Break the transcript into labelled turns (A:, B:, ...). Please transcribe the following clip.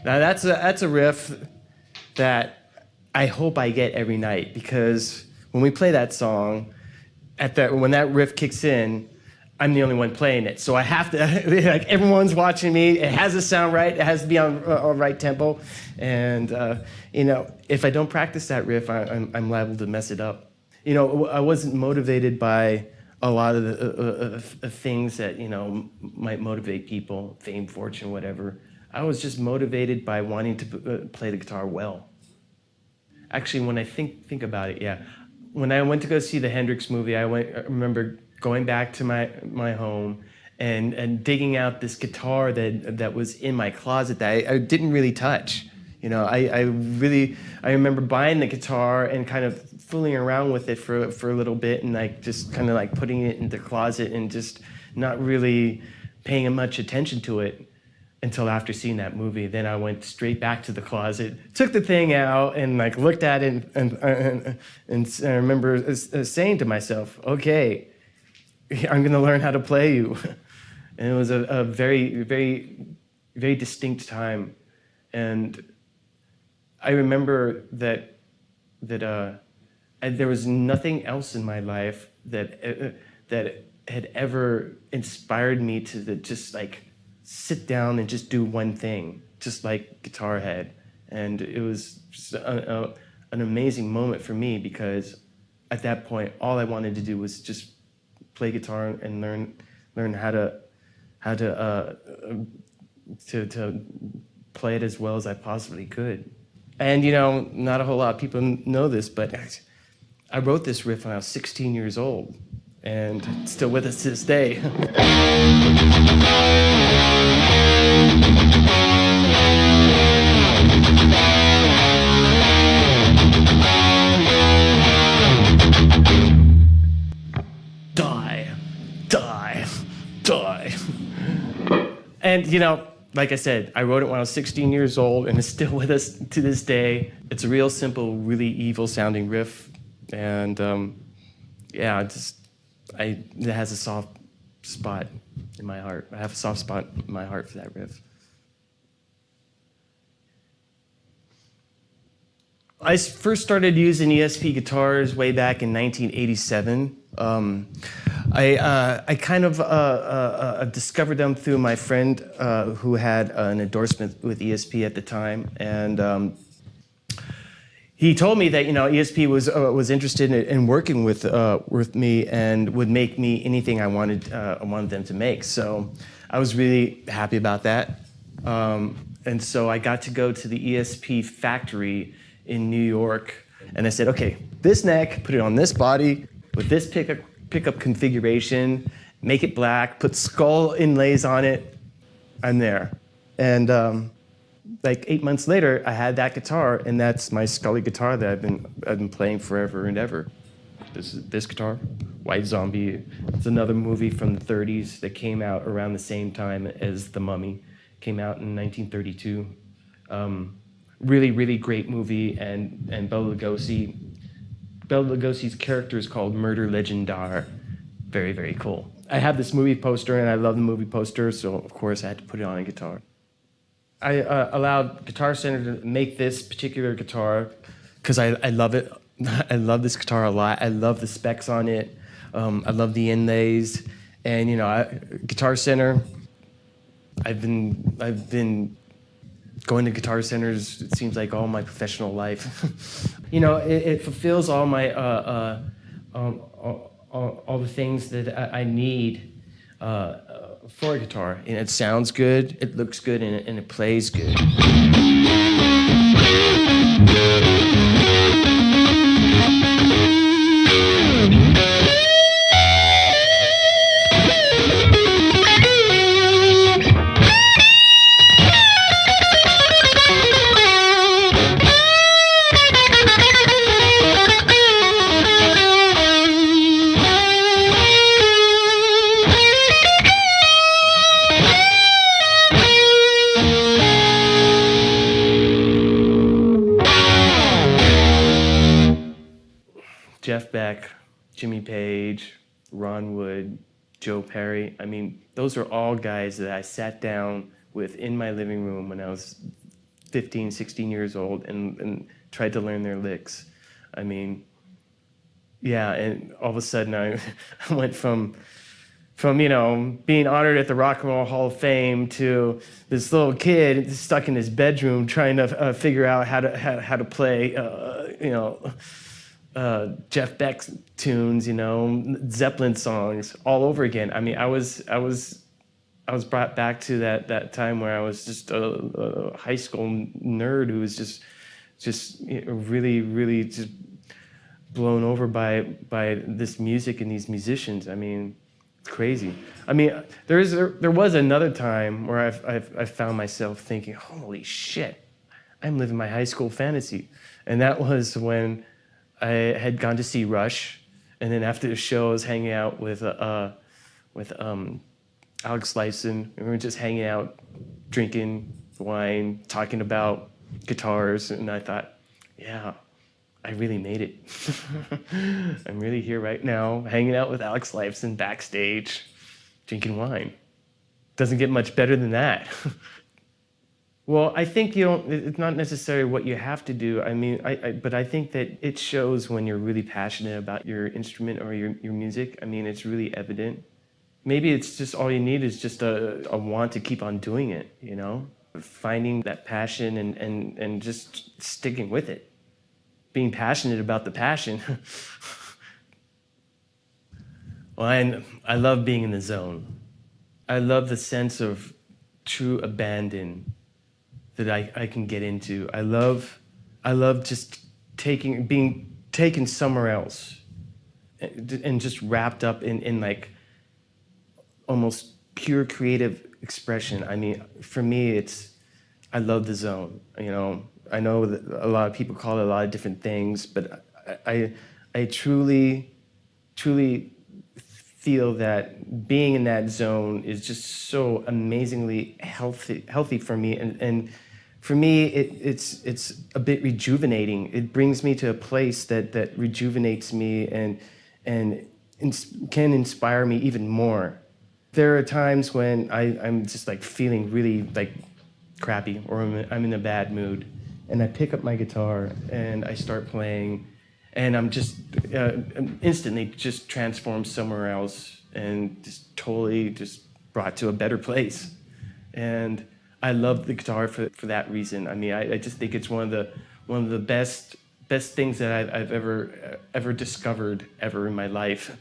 A: Now that's a riff that I hope I get every night, because when we play that song, when that riff kicks in, I'm the only one playing it. So I have to, like, everyone's watching me. It has to sound right. It has to be on right tempo. And, if I don't practice that riff, I'm liable to mess it up. I wasn't motivated by a lot of the things that, might motivate people, fame, fortune, whatever. I was just motivated by wanting to play the guitar well. Actually, when I think about it, yeah. When I went to go see the Hendrix movie, I remember going back to my home and digging out this guitar that was in my closet that I didn't really touch. I remember buying the guitar and kind of fooling around with it for a little bit, and just kind of putting it in the closet and just not really paying much attention to it until after seeing that movie. Then I went straight back to the closet, took the thing out, and looked at it, and I remember saying to myself, "Okay, I'm going to learn how to play you." And it was a very, very, very distinct time, and I remember that there was nothing else in my life that had ever inspired me to just sit down and just do one thing, just like Guitar Head. And it was just an amazing moment for me, because at that point, all I wanted to do was just play guitar and learn how to play it as well as I possibly could. And not a whole lot of people know this, but I wrote this riff when I was 16 years old, and it's still with us to this day. Die. And like I said, I wrote it when I was 16 years old, and it's still with us to this day. It's a real simple, really evil sounding riff, and it has a soft spot in my heart. I have a soft spot in my heart for that riff. I first started using ESP guitars way back in 1987. I kind of discovered them through my friend who had an endorsement with ESP at the time, and he told me that ESP was interested in working with me and would make me anything I wanted them to make. So I was really happy about that, and so I got to go to the ESP factory in New York, and I said, okay, this neck, put it on this body with this pickup configuration, make it black, put skull inlays on it. I'm there. And 8 months later, I had that guitar, and that's my Scully guitar that I've been playing forever and ever. This guitar, White Zombie. It's another movie from the 30s that came out around the same time as The Mummy. Came out in 1932. Really, really great movie, and Bela Lugosi's character is called Murder Legendar. Very, very cool. I have this movie poster, and I love the movie poster, so of course I had to put it on a guitar. I allowed Guitar Center to make this particular guitar because I love it. I love this guitar a lot. I love the specs on it. I love the inlays, and Guitar Center. I've been going to Guitar Centers, it seems like all my professional life. It fulfills all my all the things that I need for a guitar. And it sounds good, it looks good, and it plays good. Jeff Beck, Jimmy Page, Ron Wood, Joe Perry. I mean, those are all guys that I sat down with in my living room when I was 15, 16 years old and tried to learn their licks. I mean, yeah, and all of a sudden I went from being honored at the Rock and Roll Hall of Fame to this little kid stuck in his bedroom trying to figure out how to play, Jeff Beck tunes, Zeppelin songs all over again. I mean, I was brought back to that time where I was just a high school nerd who was just really, really just blown over by this music and these musicians. I mean, it's crazy. I mean, there was another time where I found myself thinking, holy shit, I'm living my high school fantasy. And that was when I had gone to see Rush, and then after the show I was hanging out with Alex Lifeson, and we were just hanging out, drinking wine, talking about guitars, and I thought, yeah, I really made it. I'm really here right now, hanging out with Alex Lifeson backstage, drinking wine. Doesn't get much better than that. Well, I think it's not necessarily what you have to do. I mean, but I think that it shows when you're really passionate about your instrument or your music. I mean, it's really evident. Maybe it's just all you need is just a want to keep on doing it, Finding that passion and just sticking with it. Being passionate about the passion. Well, I love being in the zone. I love the sense of true abandon that I can get into. I love just being taken somewhere else and just wrapped up in like almost pure creative expression. I mean, for me, I love the zone. I know that a lot of people call it a lot of different things, but I truly feel that being in that zone is just so amazingly healthy for me, and for me it's a bit rejuvenating. It brings me to a place that rejuvenates me and can inspire me even more. There are times when I'm just like feeling really like crappy, or I'm in a bad mood, and I pick up my guitar and I start playing, and I'm just instantly just transformed somewhere else and just totally just brought to a better place. And I love the guitar for that reason. I mean, I just think it's one of the best things that I've ever discovered ever in my life.